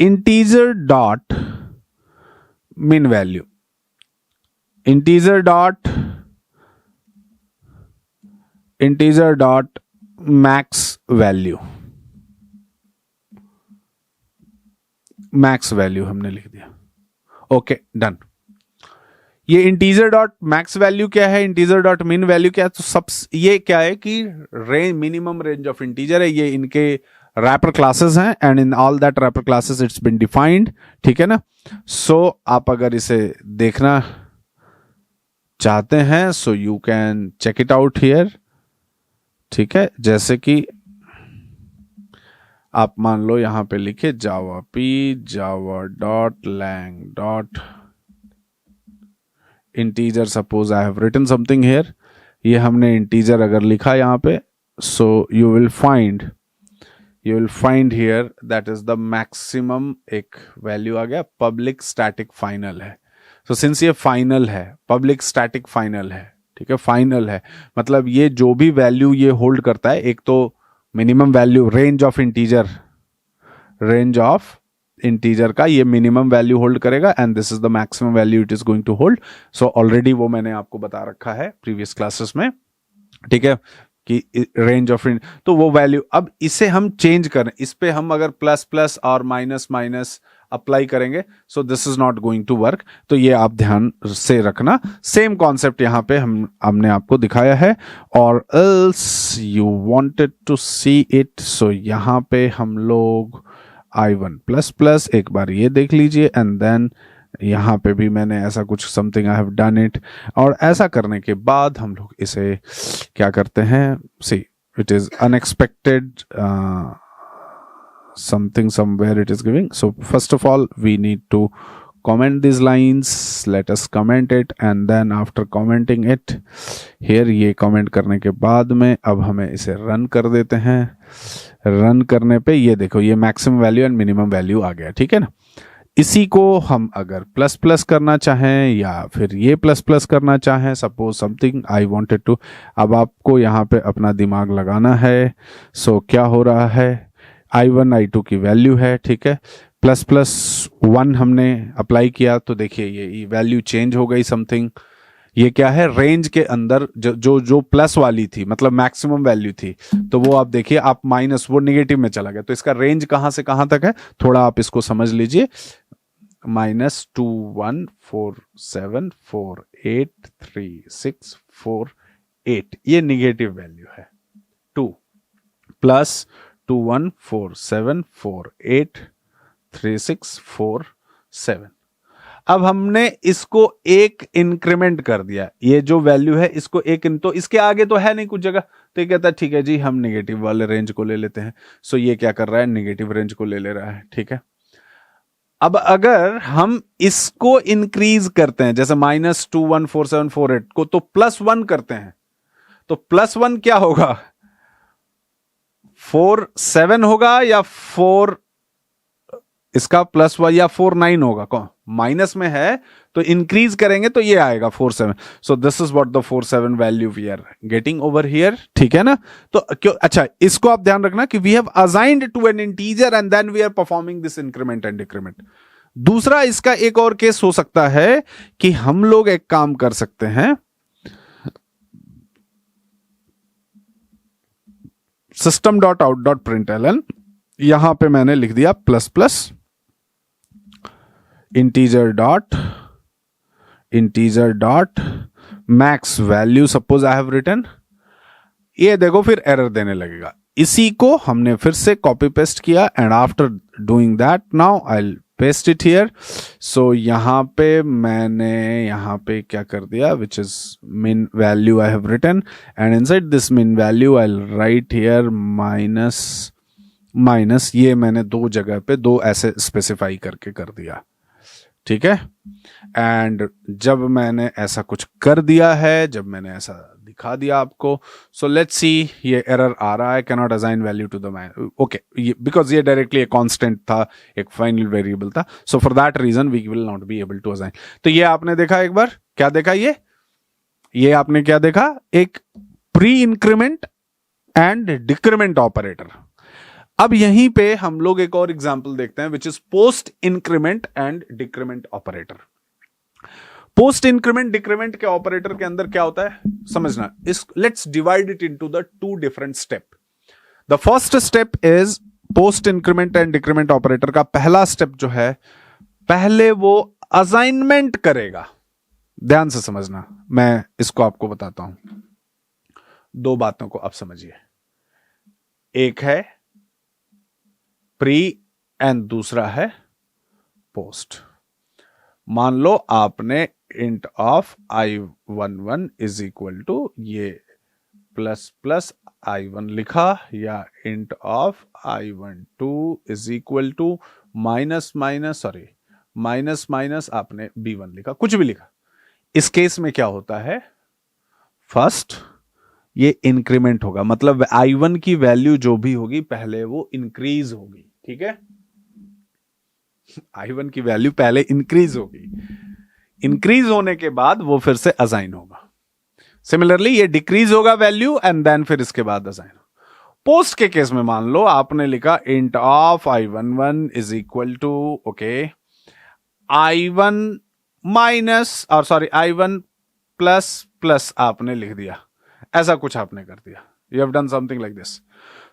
integer dot min value, integer dot max value, max value हमने लिख दिया। Okay done. ये इंटीजर डॉट मैक्स वैल्यू क्या है, integer dot मिन value क्या है, तो सब ये क्या है कि range, minimum range of integer है। ये इनके रैपर क्लासेस हैं and in all that wrapper classes it's been defined. ठीक है ना। सो आप अगर इसे देखना चाहते हैं so you can check it out here. ठीक है, जैसे कि आप मान लो यहां पे लिखे Java P Java dot lang dot integer, suppose I have written something here, ये हमने इंटीजर अगर लिखा यहां पे, so you will find you will find here that is the maximum, एक वैल्यू आ गया, पब्लिक स्टैटिक फाइनल है. तो सिंस ये फाइनल है, पब्लिक स्टैटिक फाइनल है, ठीक है, फाइनल है, मतलब ये जो भी वैल्यू ये होल्ड करता है, एक तो minimum value range of integer का ये मिनिमम वैल्यू होल्ड करेगा, and this is the maximum value it is going to hold. So already वो मैंने आपको बता रखा है प्रीवियस क्लासेस में, ठीक है, कि रेंज ऑफ, तो वो वैल्यू अब इसे हम चेंज करें, इस पे हम अगर प्लस प्लस और माइनस माइनस अप्लाई करेंगे, so this is not going to work. तो ये आप ध्यान से रखना. सेम कॉन्सेप्ट यहां पे हमने आपको दिखाया है. और else you wanted to see it, so यहां पे हम लोग I1 प्लस प्लस एक बार ये देख लीजिए, एंड देन यहाँ पे भी मैंने ऐसा कुछ something I have done it. और ऐसा करने के बाद हम लोग इसे क्या करते हैं, see it is unexpected something somewhere it is giving. So first of all we need to comment these lines. Let us comment it, and then after commenting it here, ये comment करने के बाद में अब हमें इसे रन कर देते हैं. रन करने पे ये देखो ये maximum value and minimum value आ गया, ठीक है ना. इसी को हम अगर प्लस प्लस करना चाहें या फिर ये प्लस प्लस करना चाहें, suppose something I wanted to, अब आपको यहाँ पे अपना दिमाग लगाना है. सो क्या हो रहा है, I1 I2 की वैल्यू है, ठीक है, प्लस प्लस 1 हमने अप्लाई किया, तो देखिए ये वैल्यू चेंज हो गई समथिंग. ये क्या है, रेंज के अंदर जो प्लस वाली थी, मतलब मैक्सिमम वैल्यू थी, तो वो आप देखिए आप माइनस, वो निगेटिव में चला गया. तो इसका रेंज कहां से कहां तक है, थोड़ा आप इसको समझ लीजिए. -2147483648 ये निगेटिव वैल्यू है. 2 प्लस 2147483647. अब हमने इसको एक इंक्रीमेंट कर दिया, ये जो वैल्यू है इसको एक, तो इसके आगे तो है नहीं कुछ जगह, तो ये कहता है ठीक है जी हम नेगेटिव वाले रेंज को ले लेते हैं. सो ये क्या कर रहा है, नेगेटिव रेंज को ले रहा है, ठीक है. अब अगर हम इसको इंक्रीज करते हैं, जैसे -214748 को तो +1 करते हैं, तो +1 क्या होगा, 47 होगा या 4 इसका +1 या 49 होगा, कौन माइनस में है तो इंक्रीज करेंगे तो ये आएगा 47. So this is what the 47 value we are getting over here, ठीक है ना. तो क्यों, अच्छा इसको आप ध्यान रखना कि we have assigned to an integer and then we are performing this increment and decrement. दूसरा इसका एक और केस हो सकता है कि हम लोग एक काम कर सकते हैं, system.out.println, यहां पे मैंने लिख दिया plus plus integer dot max value, suppose I have written. ये देखो फिर एरर देने लगेगा. इसी को हमने फिर से कॉपी पेस्ट किया, and after doing that now I will paste it here. So यहां पे मैंने यहां पे क्या कर दिया, which is min value I have written, and inside this min value I will write here minus. ये मैंने दो जगह पे दो ऐसे स्पेसिफाई करके कर दिया, ठीक है. एंड जब मैंने ऐसा कुछ कर दिया है, जब मैंने ऐसा दिखा दिया आपको, सो लेट्स सी ये एरर आ रहा है, can not assign value to the man, okay, because ये डायरेक्टली एक कांस्टेंट था, एक फाइनल वेरिएबल था. So for that reason we will not be able to assign. तो ये आपने देखा, एक बार क्या देखा, ये आपने क्या देखा, एक pre increment and decrement operator. अब यहीं पे हम लोग एक और एग्जांपल देखते हैं, which is post increment and decrement operator. Post increment decrement के ऑपरेटर के अंदर क्या होता है समझना. Let's divide it into the 2 different step. The first step is post increment and decrement operator का पहला स्टेप जो है, पहले वो असाइनमेंट करेगा. ध्यान से समझना, मैं इसको आपको बताता हूं. 2 बातों को आप समझिए, एक है प्री एंड दूसरा है पोस्ट. मान लो आपने int of I11 is equal to ये प्लस प्लस I1 लिखा, या int of I12 is equal to minus minus आपने B1 लिखा, कुछ भी लिखा. इस केस में क्या होता है, फर्स्ट ये इंक्रीमेंट होगा, मतलब I1 की वैल्यू जो भी होगी पहले वो इंक्रीज होगी, ठीक है। I1 की वैल्यू पहले इंक्रीज होगी, इंक्रीज होने के बाद वो फिर से असाइन होगा। सिमिलरली ये डिक्रीज होगा वैल्यू एंड देन फिर इसके बाद असाइन। पोस्ट के केस में मान लो आपने लिखा int of I11 is equal to okay I1 minus और सॉरी I1 प्लस प्लस आपने लिख दिया, ऐसा कुछ आपने कर दिया, you have done something like this.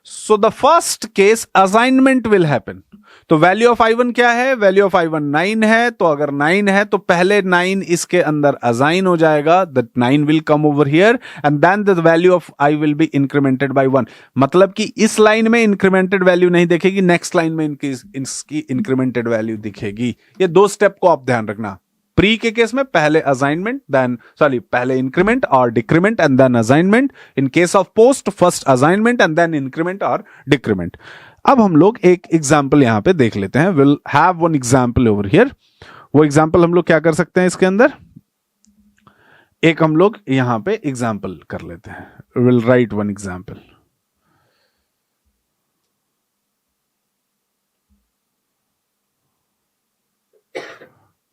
So the first case assignment will happen. तो वैल्यू ऑफ I1 क्या है, वैल्यू ऑफ I1 9 है, तो अगर 9 है तो पहले 9 इसके अंदर असाइन हो जाएगा, that 9 will come over here and then the value of I will be incremented by 1। मतलब कि इस लाइन में इंक्रीमेंटेड वैल्यू नहीं दिखेगी, नेक्स्ट लाइन में इसकी इंक्रीमेंटेड वैल्यू दिखेगी। ये दो स्टेप को आप ध्यान रखना। प्री के केस में पहले असाइनमेंट देन सॉरी पहले इंक्रीमेंट और decrement and then assignment. In case of post first assignment and then increment और डिक्रीमेंट। अब हम लोग एक एग्जाम्पल यहां पे देख लेते हैं। Will have one example over here. वो एग्जाम्पल हम लोग क्या कर सकते हैं इसके अंदर, एक हम लोग यहां पे एग्जाम्पल कर लेते हैं। Will write one example.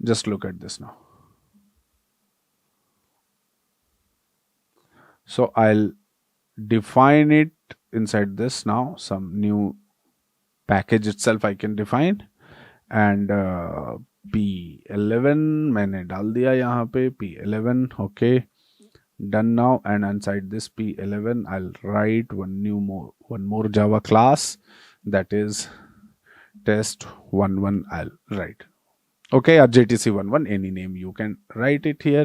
Just look at this now. So I'll define it inside this now. Some new package itself I can define and P11 मैंने डाल दिया यहाँ पे P11 okay done now and inside this P11 I'll write one more Java class that is test11 I'll write. Okay, or JTC11 any name you can write it here.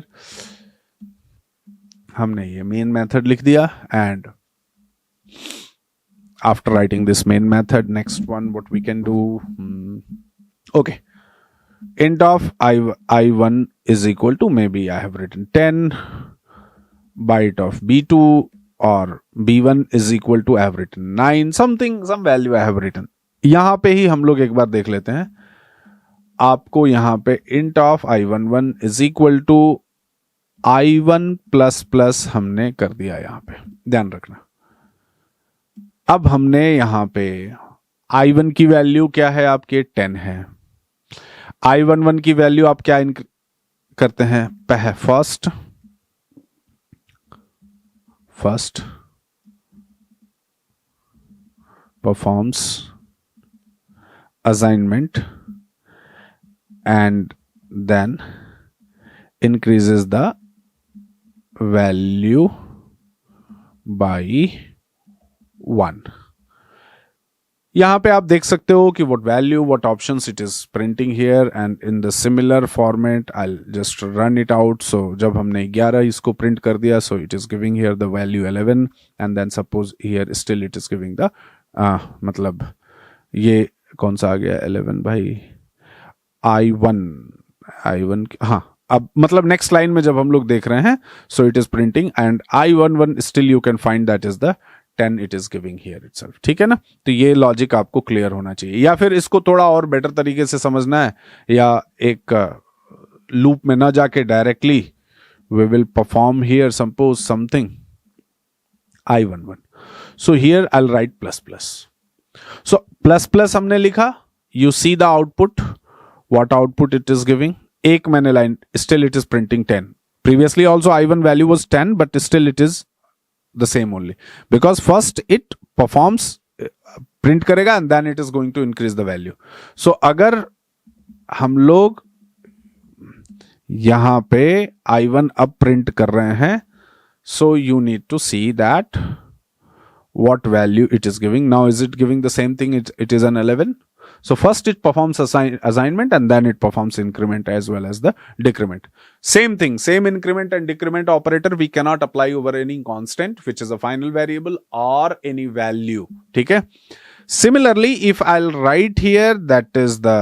हमने ये main method लिख दिया and after writing this main method, next one what we can do, okay, int of I1 is equal to, maybe I have written 10, byte of B2 or B1 is equal to I have written 9, something some value I have written. यहां पे ही हम लोग एक बार देख लेते हैं। आपको यहां पे int of I11 is equal to I1 plus plus हमने कर दिया, यहां पे ध्यान रखना। अब हमने यहां पे I1 की वैल्यू क्या है आपके 10 है, I11 की वैल्यू आप क्या करते हैं, first performs assignment and then increases the value by 1. यहां पे आप देख सकते हो कि what value, what options it is printing here and in the similar format I'll just run it out. So जब हमने 11 इसको print कर दिया, so it is giving here the value 11 and then suppose here still it is giving the मतलब ये कौन सा आ गया 11 भाई, I1 हाँ, अब मतलब नेक्स्ट लाइन में जब हम लोग देख रहे हैं सो it is printing and I11 still you can find that is the 10 it is giving here itself, ठीक है ना। तो ये लॉजिक आपको क्लियर होना चाहिए, या फिर इसको थोड़ा और बेटर तरीके से समझना है, या एक लूप में ना जाके directly we will perform here suppose something I11, so here I will write plus plus. So plus plus हमने लिखा, you see the output, what output it is giving, एक मैंने line still it is printing 10, previously also I1 value was 10 but still it is the same only because first it performs print करेगा and then it is going to increase the value. सो अगर हम लोग यहां पे I1 अब print कर रहे हैं, so you need to see that what value it is giving. Now is it giving the same thing, it is an 11? So first it performs assignment and then it performs increment as well as the decrement. Same thing, same increment and decrement operator we cannot apply over any constant which is a final variable or any value, ठीक है। Similarly if I'll write here that is the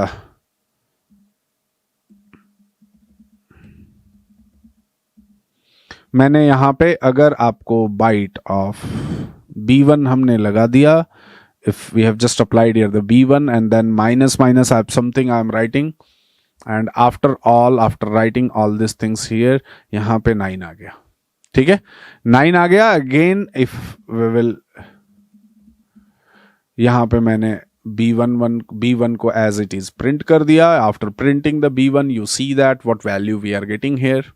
मैंने यहां पे अगर आपको bite of B1 हमने लगा दिया, if we have just applied here the B1 and then minus I have something I am writing and after writing all these things here यहाँ पे 9 आ गया, ठीक है, 9 आ गया। अगेन इफ वी विल, यहां पे मैंने B1 को एज इट इज प्रिंट कर दिया। After printing the B1 you see that what value we are getting here.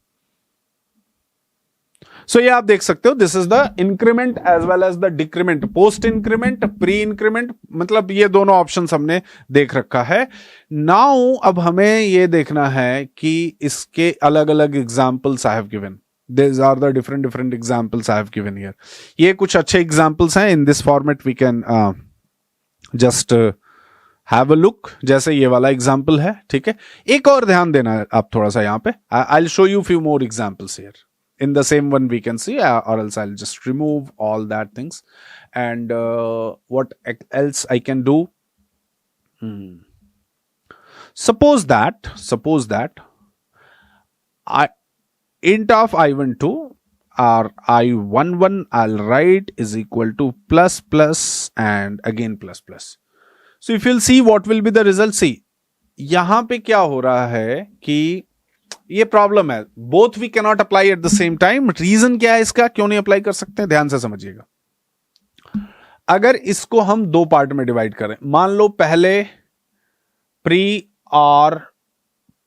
So ये आप देख सकते हो, this is the increment as well as the decrement, post increment, pre increment, मतलब ये दोनों ऑप्शन हमने देख रखा है। नाउ अब हमें ये देखना है कि इसके अलग अलग examples I have given, these are the different examples I have given here. ये कुछ अच्छे एग्जाम्पल्स हैं। In this format we can just have a look, जैसे ये वाला एग्जाम्पल है। ठीक है, एक और ध्यान देना है आप थोड़ा सा यहाँ पे। आई will show you few more examples here in the same one we can see, or else I'll just remove all that things. And what else I can do? Suppose that I int of I12 or I11 I'll write is equal to plus plus and again plus plus. So if you'll see what will be the result, see यहां पे क्या हो रहा है कि ये problem है, both we cannot apply at the same time. Reason क्या है इसका, क्यों नहीं अप्लाई कर सकते, ध्यान से समझिएगा। अगर इसको हम दो पार्ट में डिवाइड करें, मान लो पहले प्री और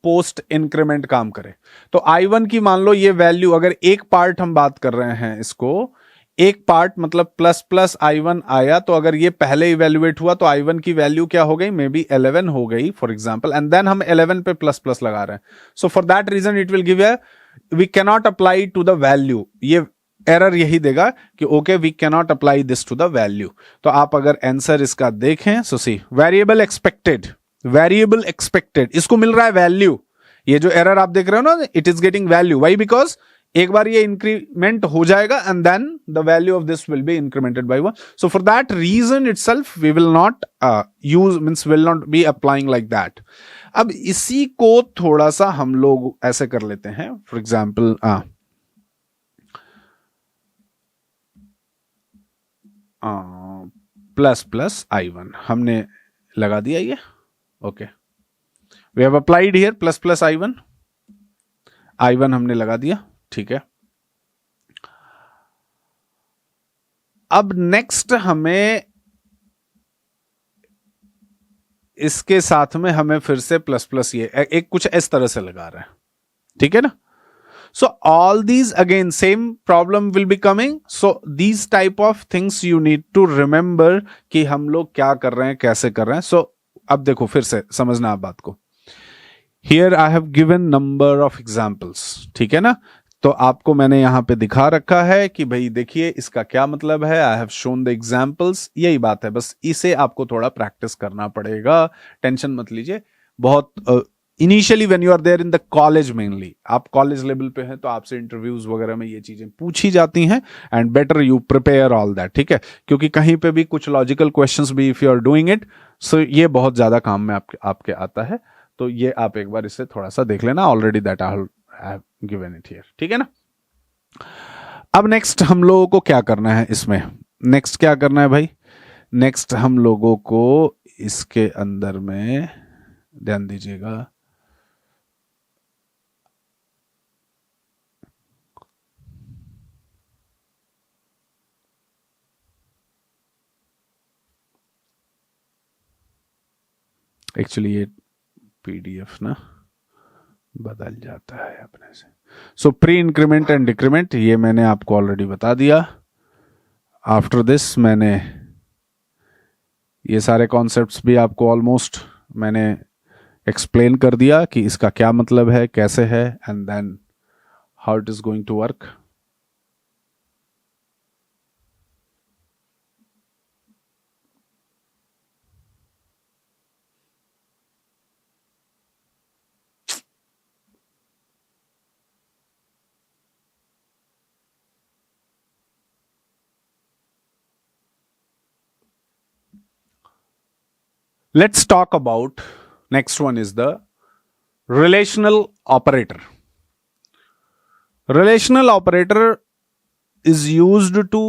पोस्ट इंक्रीमेंट काम करे, तो I1 की मान लो ये वैल्यू, अगर एक पार्ट हम बात कर रहे हैं इसको, एक पार्ट मतलब प्लस प्लस I1 आया, तो अगर ये पहले इवेल्युएट हुआ तो I1 की वैल्यू क्या हो गई, मे बी 11 हो गई फॉर एग्जांपल, एंड देन हम 11 पे प्लस प्लस लगा रहे हैं। So for that reason it will give a, we cannot apply to the value, ये एरर यही देगा कि okay we cannot apply this to the value. तो आप अगर आंसर इसका देखें, सो सी वेरिएबल एक्सपेक्टेड, इसको मिल रहा है वैल्यू। ये जो एरर आप देख रहे हो ना, it is getting value, why, because एक बार ये इंक्रीमेंट हो जाएगा and then the value of this will be incremented by 1। So for that reason itself we will not use, means will not be applying like that. अब इसी को थोड़ा सा हम लोग ऐसे कर लेते हैं, for example plus plus I1 हमने लगा दिया ये, okay, we have applied here plus plus I1 हमने लगा दिया। ठीक है, अब नेक्स्ट हमें इसके साथ में हमें फिर से प्लस प्लस ये एक कुछ इस तरह से लगा रहा है। ठीक है ना, so all these again same problem will be coming. So these type of things you need to remember कि हम लोग क्या कर रहे हैं, कैसे कर रहे हैं। सो अब देखो फिर से समझना आप बात को। Here I have given number of examples, ठीक है ना, तो आपको मैंने यहां पे दिखा रखा है कि भाई देखिए इसका क्या मतलब है, I have shown the examples, यही बात है, बस इसे आपको थोड़ा प्रैक्टिस करना पड़ेगा, टेंशन मत लीजिए। बहुत initially when you are there in the college, mainly आप कॉलेज लेवल पे हैं तो आपसे इंटरव्यूज वगैरह में ये चीजें पूछी जाती हैं, and better you prepare all that. ठीक है, क्योंकि कहीं पे भी कुछ लॉजिकल क्वेश्चंस भी if you are doing it, so ये बहुत ज्यादा काम में आपके आता है। तो ये आप एक बार इसे थोड़ा सा देख लेना, already that I have given it here. ठीक है ना, अब नेक्स्ट हम लोगों को क्या करना है इसमें, नेक्स्ट क्या करना है भाई, नेक्स्ट हम लोगों को इसके अंदर में ध्यान दीजिएगा, एक्चुअली ये PDF ना बदल जाता है अपने से। सो प्री इंक्रीमेंट एंड डिक्रीमेंट ये मैंने आपको ऑलरेडी बता दिया। आफ्टर दिस मैंने ये सारे कॉन्सेप्ट्स भी आपको ऑलमोस्ट मैंने एक्सप्लेन कर दिया कि इसका क्या मतलब है, कैसे है, and then how it is going to work. Let's talk about, next one is the relational operator. Relational operator is used to,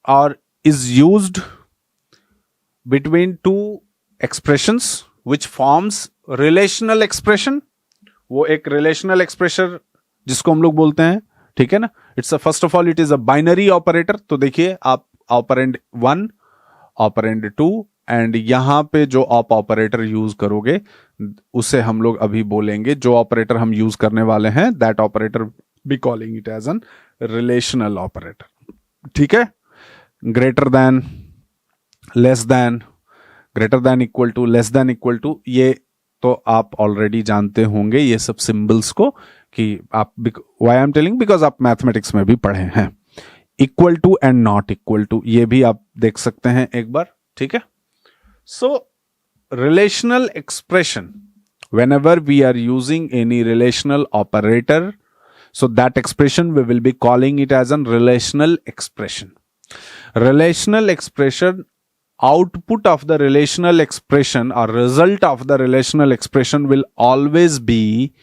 or is used between two expressions which forms relational expression. वो एक relational expression जिसको हम लोग बोलते हैं, ठीक है ना। It's a first of all it is a binary operator. तो देखिए आप ऑपरेंड 1, ऑपरेंड 2 एंड यहां पे जो आप ऑपरेटर यूज करोगे उसे हम लोग अभी बोलेंगे, जो ऑपरेटर हम यूज करने वाले हैं that operator be calling it as an relational operator. ठीक है। Greater than, less than, greater than equal to, less than equal to, ये तो आप ऑलरेडी जानते होंगे ये सब सिंबल्स को कि आप, why I am telling because आप मैथमेटिक्स में भी पढ़े हैं। Equal to and not equal to ये भी आप देख सकते हैं एक बार। ठीक है। So relational expression, whenever we are using any relational operator, so that expression we will be calling it as a relational expression. Relational expression, output of the relational expression or result of the relational expression will always be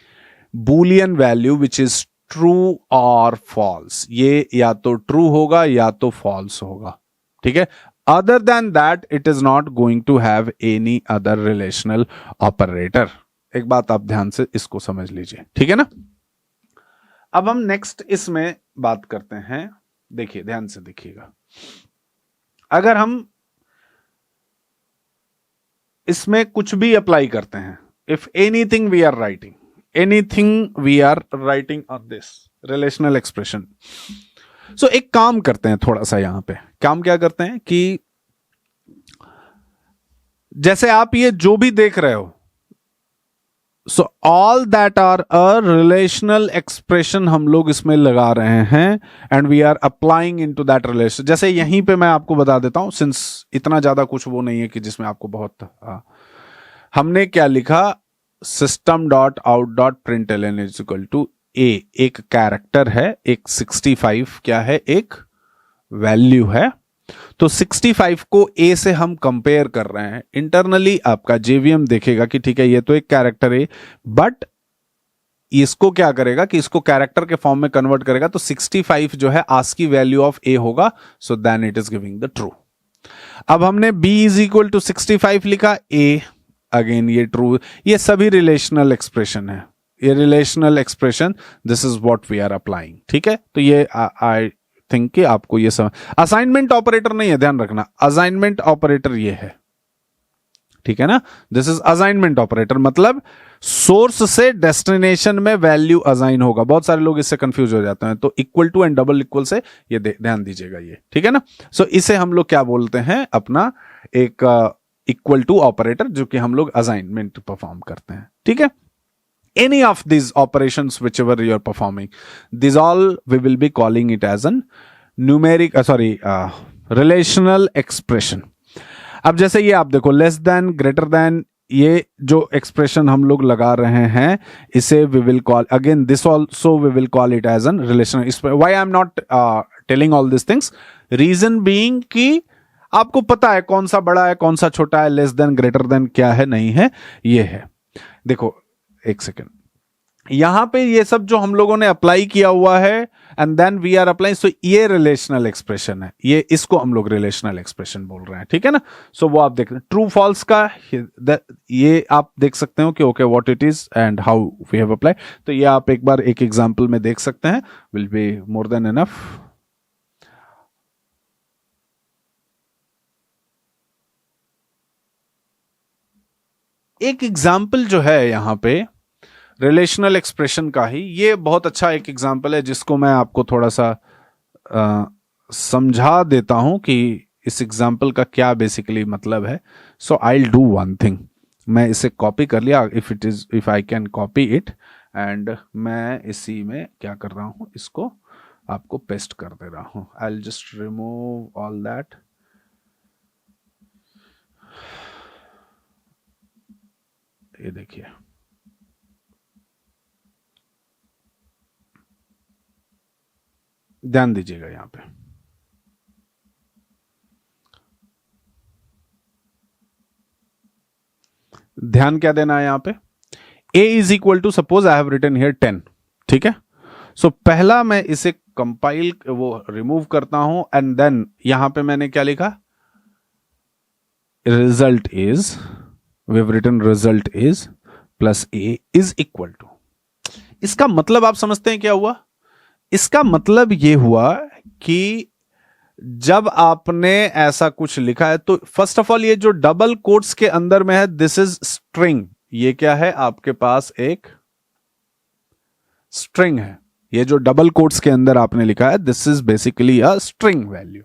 boolean value which is true or false. ये या तो true होगा या तो false होगा। ठीक है। Other than that it is not going to have any other relational operator. एक बात आप ध्यान से इसको समझ लीजिए। ठीक है ना। अब हम नेक्स्ट इसमें बात करते हैं। देखिए ध्यान से देखिएगा, अगर हम इसमें कुछ भी अप्लाई करते हैं, if anything we are writing, anything we are writing on this relational expression, so एक काम करते हैं थोड़ा सा। यहां पे काम क्या करते हैं कि जैसे आप ये जो भी देख रहे हो, so all that are a relational expression हम लोग इसमें लगा रहे हैं and we are applying into that relation. जैसे यहीं पे मैं आपको बता देता हूं, सिंस इतना ज्यादा कुछ वो नहीं है कि जिसमें आपको बहुत हमने क्या लिखा, system dot out dot println is equal to A, एक कैरेक्टर है, एक 65 क्या है, एक वैल्यू है। तो 65 को ए से हम कंपेयर कर रहे हैं। इंटरनली आपका जेवीएम देखेगा कि ठीक है ये तो एक कैरेक्टर है, बट इसको क्या करेगा कि इसको कैरेक्टर के फॉर्म में कन्वर्ट करेगा। तो 65 जो है आस्की वैल्यू ऑफ ए होगा, so then it is giving the true. अब हमने b इज इक्वल टू 65 लिखा, a अगेन ये ट्रू। ये सभी रिलेशनल एक्सप्रेशन है, ये relational expression, this is what we are applying. ठीक है। तो ये आई थिंक कि आपको ये समझ, असाइनमेंट ऑपरेटर नहीं है, ध्यान रखना, असाइनमेंट ऑपरेटर ये है। ठीक है ना। दिस इज असाइनमेंट ऑपरेटर, मतलब सोर्स से डेस्टिनेशन में वैल्यू असाइन होगा। बहुत सारे लोग इससे कंफ्यूज हो जाते हैं। तो equal to and double equal से ये ध्यान दीजिएगा ये। ठीक है ना। सो इसे हम लोग क्या बोलते हैं, अपना एक इक्वल टू ऑपरेटर, जो कि हम लोग असाइनमेंट परफॉर्म करते हैं। ठीक है। Any of these operations whichever you are performing, these all we will be calling it as an numeric relational expression. अब जैसे ये आप देखो, लेस देन, ग्रेटर देन, ये जो एक्सप्रेशन हम लोग लगा रहे हैं इसे we will call again, this also we will call it as an relational expression. Why I am not telling all these things? Reason being कि आपको पता है कौन सा बड़ा है कौन सा छोटा है, लेस देन ग्रेटर देन क्या है नहीं है, ये है। देखो एक सेकेंड, यहां पे ये सब जो हम लोगों ने अप्लाई किया हुआ है and then we are applying, so ये रिलेशनल एक्सप्रेशन है, ये इसको हम लोग रिलेशनल एक्सप्रेशन बोल रहे हैं। ठीक है ना। सो वो आप देख रहे हैं, ट्रू फॉल्स का ये आप देख सकते हो कि okay what it is and how we have apply. तो ये आप एक बार एक एग्जांपल में देख सकते हैं, will be more than enough. एक एग्जाम्पल जो है यहां पे रिलेशनल एक्सप्रेशन का ही, ये बहुत अच्छा एक एग्जाम्पल है जिसको मैं आपको थोड़ा सा समझा देता हूं कि इस एग्जाम्पल का क्या बेसिकली मतलब है। So I will do one thing, मैं इसे कॉपी कर लिया, if I can copy it, and मैं इसी में क्या कर रहा हूं, इसको आपको पेस्ट कर दे रहा हूं। I will just remove all that. ये देखिए, ध्यान दीजिएगा यहां पे, ध्यान क्या देना है यहां पे, a is equal to, suppose I have written here 10। ठीक है। सो पहला मैं इसे कंपाइल वो रिमूव करता हूं एंड देन यहां पे मैंने क्या लिखा, result is, we have written result is plus a is equal to. इसका मतलब आप समझते हैं क्या हुआ, इसका मतलब ये हुआ कि जब आपने ऐसा कुछ लिखा है तो फर्स्ट ऑफ ऑल ये जो डबल कोट्स के अंदर में है दिस इज स्ट्रिंग, ये क्या है आपके पास एक स्ट्रिंग है। ये जो डबल कोट्स के अंदर आपने लिखा है this is basically a string value.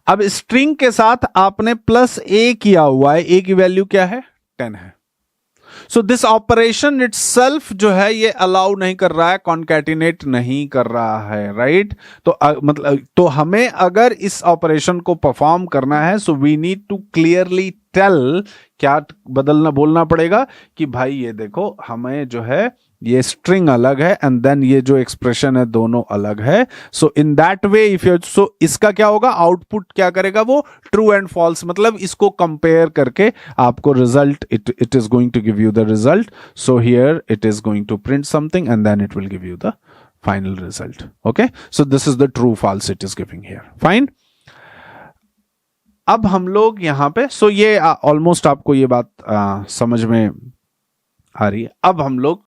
अब स्ट्रिंग के साथ आपने प्लस ए किया हुआ है, ए की वैल्यू क्या है 10 है। सो दिस ऑपरेशन इटसेल्फ जो है ये अलाउ नहीं कर रहा है, कॉन्कैटिनेट नहीं कर रहा है, राइट। तो मतलब तो हमें अगर इस ऑपरेशन को परफॉर्म करना है so we need to clearly tell, क्या बदलना बोलना पड़ेगा कि भाई ये देखो हमें जो है ये स्ट्रिंग अलग है एंड देन ये जो एक्सप्रेशन है दोनों अलग है। So in that way if you so इसका क्या होगा, आउटपुट क्या करेगा वो ट्रू एंड फॉल्स, मतलब इसको कंपेयर करके आपको result it is going to give you the result. So here it is going to print something and then it will give you the final result. Okay, so this is the true false it is giving here, fine. अब हम लोग यहां पे सो ये almost आपको ये बात समझ में आ रही है। अब हम लोग